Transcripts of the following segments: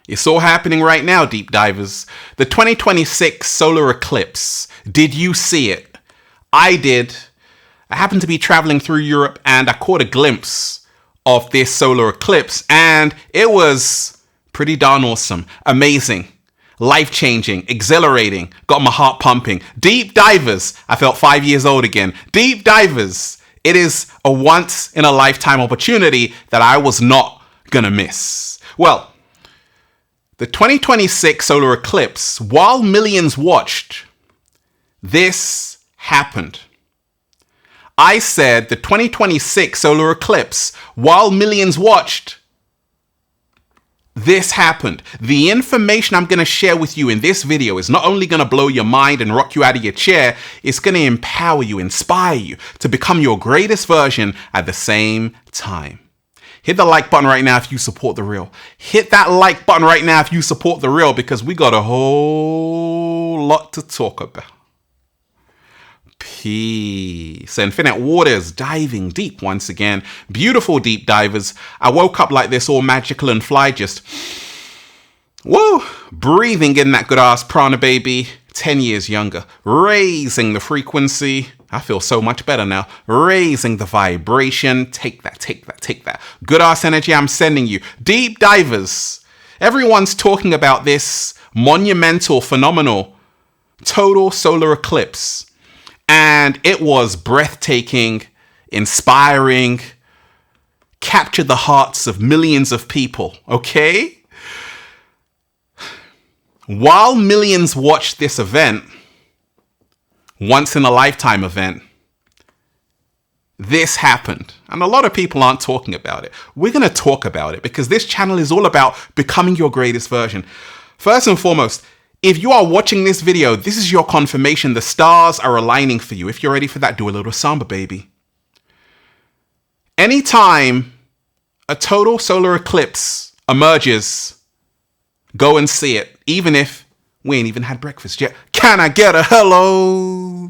It's all happening right now, deep divers. The 2026 solar eclipse. Did you see it? I did. I happened to be traveling through Europe and I caught a glimpse of this solar eclipse, and it was pretty darn awesome. Amazing. Life-changing, exhilarating, got my heart pumping. Deep divers, I felt 5 years old again. Deep divers, it is a once-in-a-lifetime opportunity that I was not gonna miss. Well, the 2026 solar eclipse, while millions watched, this happened. I said the 2026 solar eclipse, while millions watched, this happened. The information I'm going to share with you in this video is not only going to blow your mind and rock you out of your chair, it's going to empower you, inspire you to become your greatest version at the same time. Hit the like button right now if you support The Real. Hit that like button right now if you support The Real, because we got a whole lot to talk about. Peace. Infinite waters, diving deep once again. Beautiful deep divers. I woke up like this, all magical and fly, just whoa, breathing in that good ass prana, baby. 10 years younger. Raising the frequency. I feel so much better now. Raising the vibration. Take that, take that, take that. Good ass energy I'm sending you. Deep divers. Everyone's talking about this monumental, phenomenal, total solar eclipse. And it was breathtaking, inspiring, captured the hearts of millions of people, okay? While millions watched this event, once in a lifetime event, this happened. And a lot of people aren't talking about it. We're going to talk about it because this channel is all about becoming your greatest version. First and foremost, if you are watching this video, this is your confirmation. The stars are aligning for you. If you're ready for that, do a little samba, baby. Anytime a total solar eclipse emerges, go and see it, even if we ain't even had breakfast yet. Can I get a hello?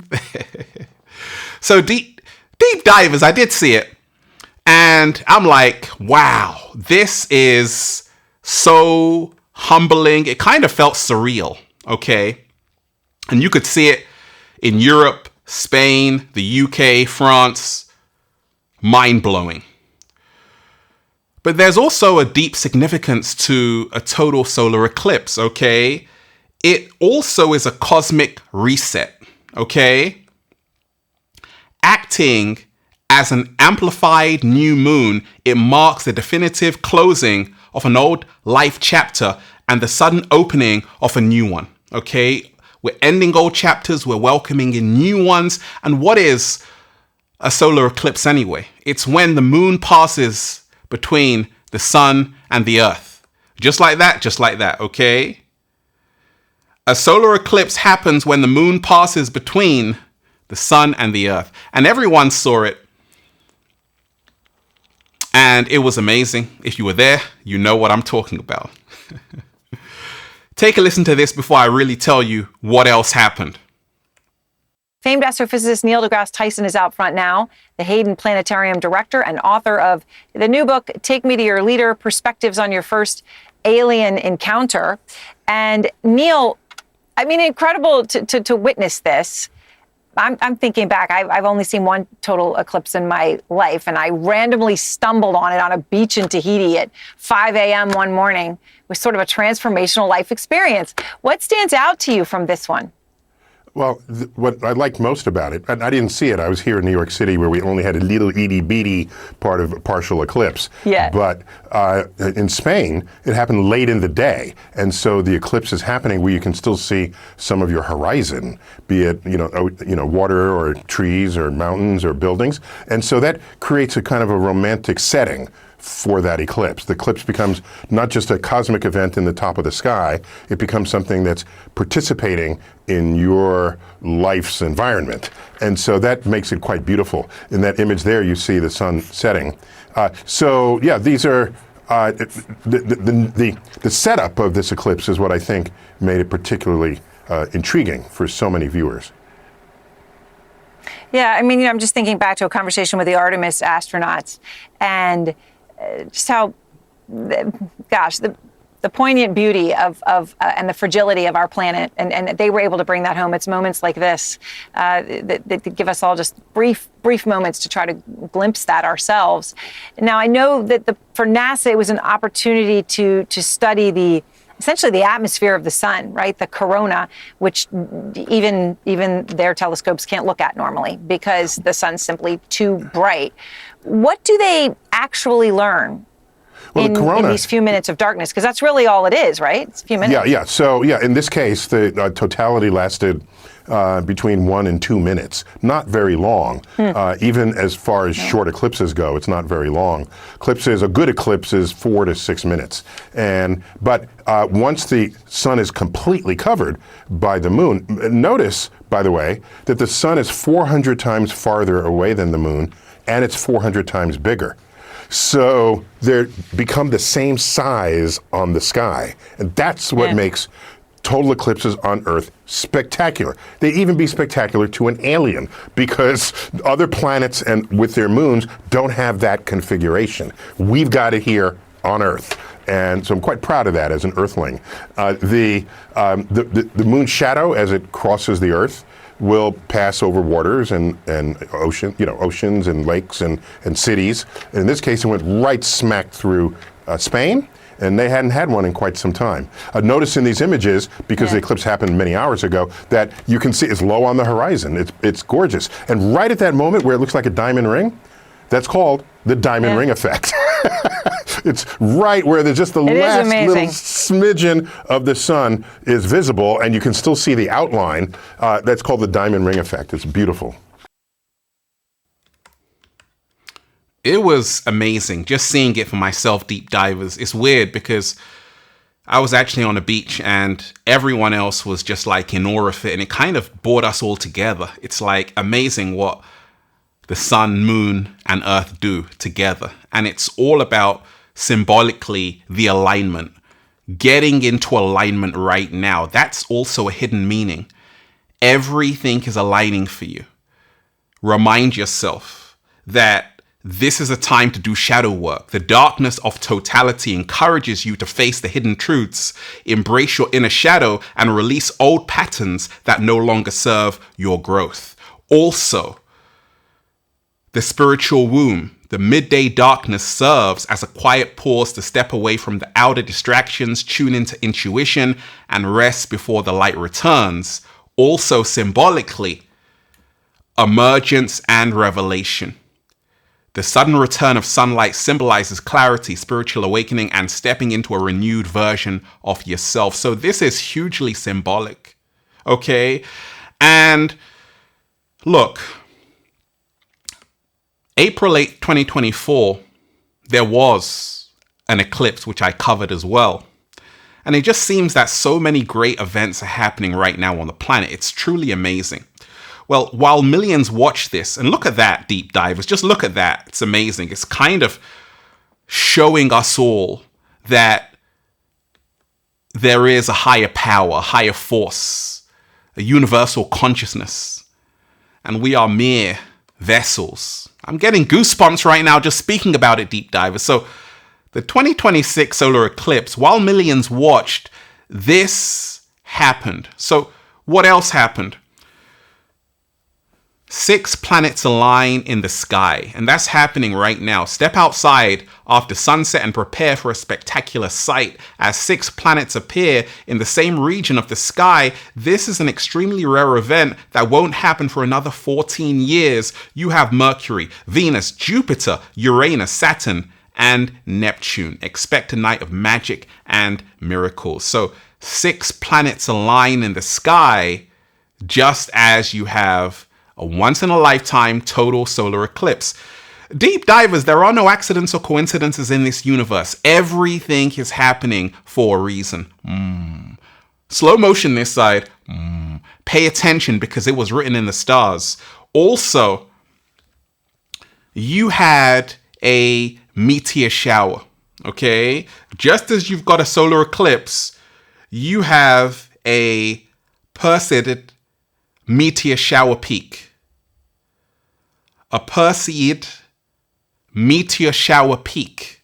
So deep divers, I did see it. And I'm like, wow, this is so humbling. It kind of felt surreal, okay? And you could see it in Europe, Spain, the UK, France. Mind-blowing. But there's also a deep significance to a total solar eclipse, okay? It also is a cosmic reset, okay? Acting as an amplified new moon, it marks the definitive closing of an old life chapter and the sudden opening of a new one, okay? We're ending old chapters, we're welcoming in new ones. And what is a solar eclipse anyway? It's when the moon passes between the sun and the earth. Just like that, okay? A solar eclipse happens when the moon passes between the sun and the earth. And everyone saw it. And it was amazing. If you were there, you know what I'm talking about. Take a listen to this before I really tell you what else happened. Famed astrophysicist Neil deGrasse Tyson is out front now, the Hayden Planetarium director and author of the new book, Take Me to Your Leader, Perspectives on Your First Alien Encounter. And Neil, I mean, incredible to witness this. I'm thinking back, I've only seen one total eclipse in my life, and I randomly stumbled on it on a beach in Tahiti at 5 a.m. one morning. It was sort of a transformational life experience. What stands out to you from this one? Well, what I liked most about it, I didn't see it. I was here in New York City where we only had a little itty-bitty part of a partial eclipse. Yeah. But in Spain, it happened late in the day. And so the eclipse is happening where you can still see some of your horizon, be it, water or trees or mountains or buildings. And so that creates a kind of a romantic setting for that eclipse. The eclipse becomes not just a cosmic event in the top of the sky, it becomes something that's participating in your life's environment. And so that makes it quite beautiful. In that image there, you see the sun setting. So yeah, these are, the setup of this eclipse is what I think made it particularly intriguing for so many viewers. Yeah, I mean, I'm just thinking back to a conversation with the Artemis astronauts and just how, gosh, the poignant beauty of and the fragility of our planet, and they were able to bring that home. It's moments like this that give us all just brief moments to try to glimpse that ourselves. Now, I know that for NASA, it was an opportunity to study essentially the atmosphere of the sun, right? The corona, which even their telescopes can't look at normally because the sun's simply too bright. What do they actually learn in these few minutes of darkness? Because that's really all it is, right? It's a few minutes. Yeah. So, in this case, the totality lasted between 1 and 2 minutes. Not very long. Even as far as short eclipses go, it's not very long. A good eclipse is 4 to 6 minutes. But once the sun is completely covered by the moon, notice, by the way, that the sun is 400 times farther away than the moon, and it's 400 times bigger. So they become the same size on the sky. And that's what makes total eclipses on Earth spectacular. They'd even be spectacular to an alien because other planets and with their moons don't have that configuration. We've got it here on Earth. And so I'm quite proud of that as an Earthling. The moon's shadow as it crosses the Earth will pass over waters and oceans and lakes and cities. In this case, it went right smack through Spain, and they hadn't had one in quite some time. Notice in these images, because the eclipse happened many hours ago, that you can see it's low on the horizon. It's gorgeous. And right at that moment where it looks like a diamond ring, that's called the diamond ring effect. It's right where there's just the last little smidgen of the sun is visible, and you can still see the outline. That's called the diamond ring effect. It's beautiful. It was amazing just seeing it for myself, deep divers. It's weird because I was actually on a beach and everyone else was just like in awe of it, and it kind of brought us all together. It's like amazing what the sun, moon, and earth do together. And it's all about symbolically the alignment. Getting into alignment right now, that's also a hidden meaning. Everything is aligning for you. Remind yourself that this is a time to do shadow work. The darkness of totality encourages you to face the hidden truths, embrace your inner shadow, and release old patterns that no longer serve your growth. Also, the spiritual womb, the midday darkness, serves as a quiet pause to step away from the outer distractions, tune into intuition, and rest before the light returns. Also, symbolically, emergence and revelation. The sudden return of sunlight symbolizes clarity, spiritual awakening, and stepping into a renewed version of yourself. So this is hugely symbolic, okay? And look, April 8th, 2024, there was an eclipse, which I covered as well. And it just seems that so many great events are happening right now on the planet. It's truly amazing. Well, while millions watch this, and look at that, deep divers, just look at that. It's amazing. It's kind of showing us all that there is a higher power, a higher force, a universal consciousness, and we are mere vessels. I'm getting goosebumps right now just speaking about it, deep divers. So the 2026 solar eclipse, while millions watched, this happened. So what else happened? 6 planets align in the sky, and that's happening right now. Step outside after sunset and prepare for a spectacular sight as 6 planets appear in the same region of the sky. This is an extremely rare event that won't happen for another 14 years. You have Mercury, Venus, Jupiter, Uranus, Saturn, and Neptune. Expect a night of magic and miracles. So 6 planets align in the sky just as you have a once-in-a-lifetime total solar eclipse. Deep divers, there are no accidents or coincidences in this universe. Everything is happening for a reason. Slow motion this side. Pay attention because it was written in the stars. Also, you had a meteor shower, okay? Just as you've got a solar eclipse, you have a Perseid meteor shower peak. A Perseid meteor shower peak.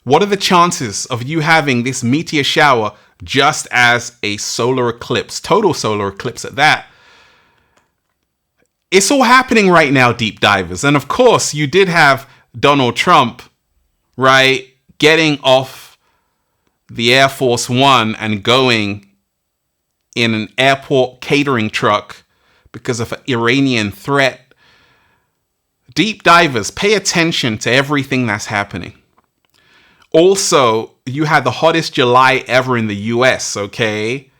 What are the chances of you having this meteor shower just as a solar eclipse, total solar eclipse at that? It's all happening right now, deep divers. And of course, you did have Donald Trump, right, getting off the Air Force One and going in an airport catering truck because of an Iranian threat. Deep divers, pay attention to everything that's happening. Also, you had the hottest July ever in the US, okay?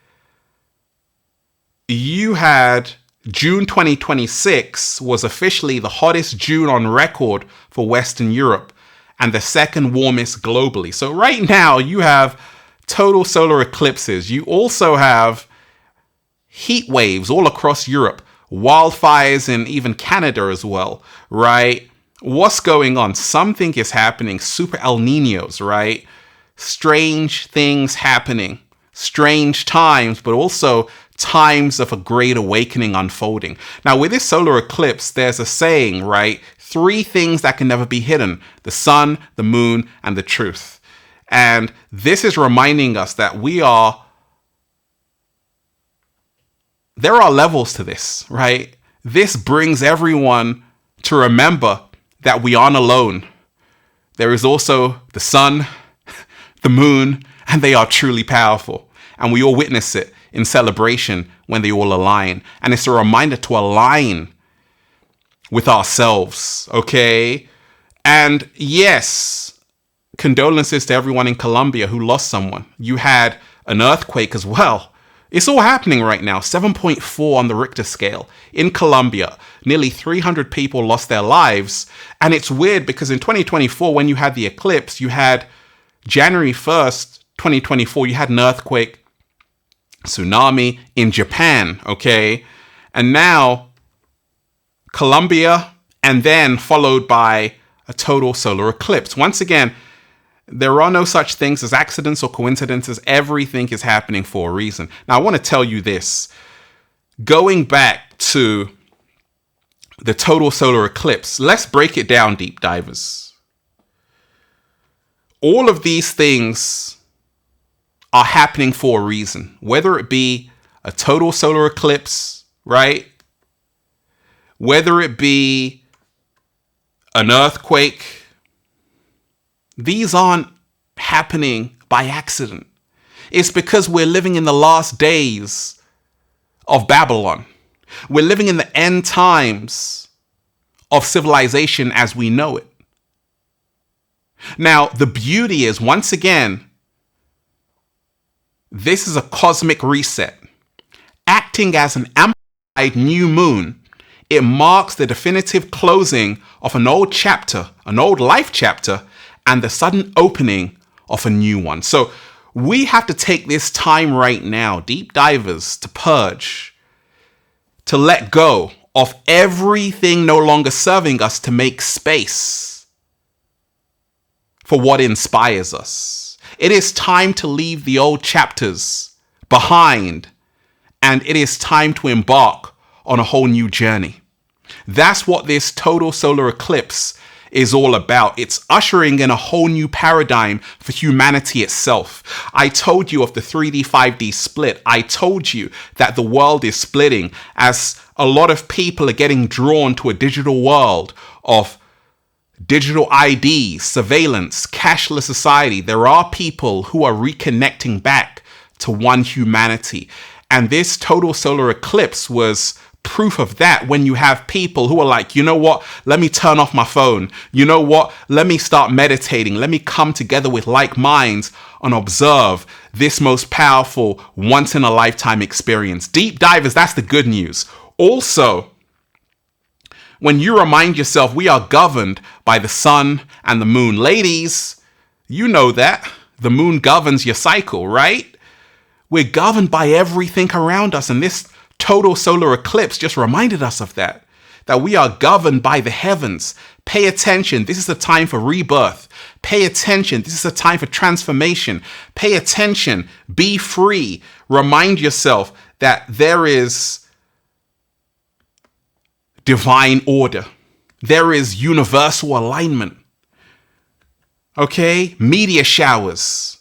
You had June 2026 was officially the hottest June on record for Western Europe and the second warmest globally. So right now you have total solar eclipses. You also have heat waves all across Europe, wildfires in even Canada as well, right? What's going on? Something is happening. Super El Niños, right? Strange things happening. Strange times, but also times of a great awakening unfolding. Now, with this solar eclipse, there's a saying, right? 3 things that can never be hidden: the sun, the moon, and the truth. And this is reminding us that there are levels to this, right? This brings everyone to remember that we aren't alone. There is also the sun, the moon, and they are truly powerful. And we all witness it in celebration when they all align. And it's a reminder to align with ourselves, okay? And yes, condolences to everyone in Colombia who lost someone. You had an earthquake as well. It's all happening right now. 7.4 on the Richter scale in Colombia. Nearly 300 people lost their lives. And it's weird because in 2024, when you had the eclipse, you had January 1st, 2024, you had an earthquake, tsunami in Japan, okay? And now Colombia, and then followed by a total solar eclipse. Once again, there are no such things as accidents or coincidences. Everything is happening for a reason. Now, I want to tell you this. Going back to the total solar eclipse, let's break it down, deep divers. All of these things are happening for a reason, whether it be a total solar eclipse, right? Whether it be an earthquake, these aren't happening by accident. It's because we're living in the last days of Babylon. We're living in the end times of civilization as we know it. Now, the beauty is, once again, this is a cosmic reset. Acting as an amplified new moon, it marks the definitive closing of an old chapter, an old life chapter, and the sudden opening of a new one. So we have to take this time right now, deep divers, to purge, to let go of everything no longer serving us, to make space for what inspires us. It is time to leave the old chapters behind, and it is time to embark on a whole new journey. That's what this total solar eclipse is all about. It's ushering in a whole new paradigm for humanity itself. I told you of the 3D, 5D split. I told you that the world is splitting as a lot of people are getting drawn to a digital world of digital IDs, surveillance, cashless society. There are people who are reconnecting back to one humanity. And this total solar eclipse was proof of that, when you have people who are like, you know what, let me turn off my phone. You know what, let me start meditating. Let me come together with like minds and observe this most powerful once in a lifetime experience. Deep divers, that's the good news. Also, when you remind yourself we are governed by the sun and the moon. Ladies, you know that. The moon governs your cycle, right? We're governed by everything around us, and this total solar eclipse just reminded us of that we are governed by the heavens. Pay attention. This is a time for rebirth. Pay attention. This is a time for transformation. Pay attention. Be free. Remind yourself that there is divine order. There is universal alignment. Okay, meteor showers.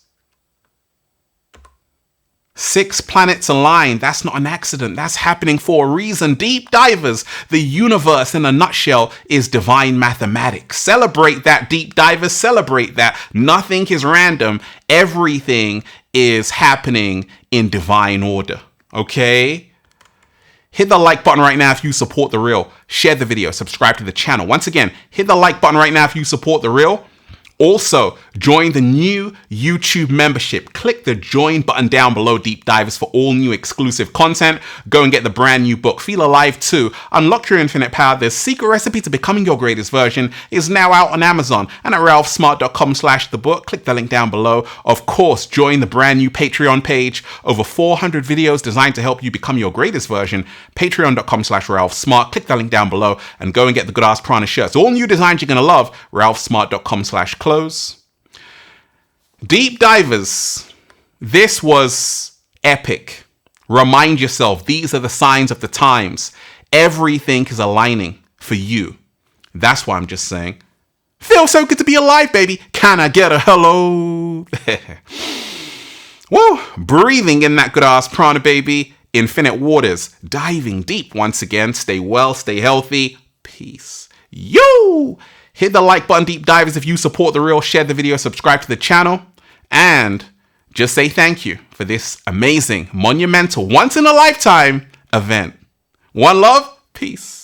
6 planets aligned. That's not an accident. That's happening for a reason. Deep divers, the universe in a nutshell is divine mathematics. Celebrate that, deep divers. Celebrate that. Nothing is random. Everything is happening in divine order. Okay? Hit the like button right now if you support The Real. Share the video. Subscribe to the channel. Once again, hit the like button right now if you support The Real. Also, join the new YouTube membership. Click the join button down below, deep divers, for all new exclusive content. Go and get the brand new book, Feel Alive 2, Unlock Your Infinite Power. The secret recipe to becoming your greatest version is now out on Amazon and at ralphsmart.com/thebook. Click the link down below. Of course, join the brand new Patreon page. Over 400 videos designed to help you become your greatest version. Patreon.com/ralphsmart. Click the link down below and go and get the good ass Prana shirts. All new designs you're going to love. ralphsmart.com/close. Deep divers, this was epic. Remind yourself, these are the signs of the times. Everything is aligning for you. That's why I'm just saying, feels so good to be alive, baby. Can I get a hello? Woo! Breathing in that good ass prana, baby. Infinite waters, diving deep once again. Stay well, stay healthy. Peace. Yo! Hit the like button, deep divers, if you support The Real. Share the video, subscribe to the channel, and just say thank you for this amazing, monumental, once in a lifetime event. One love, peace.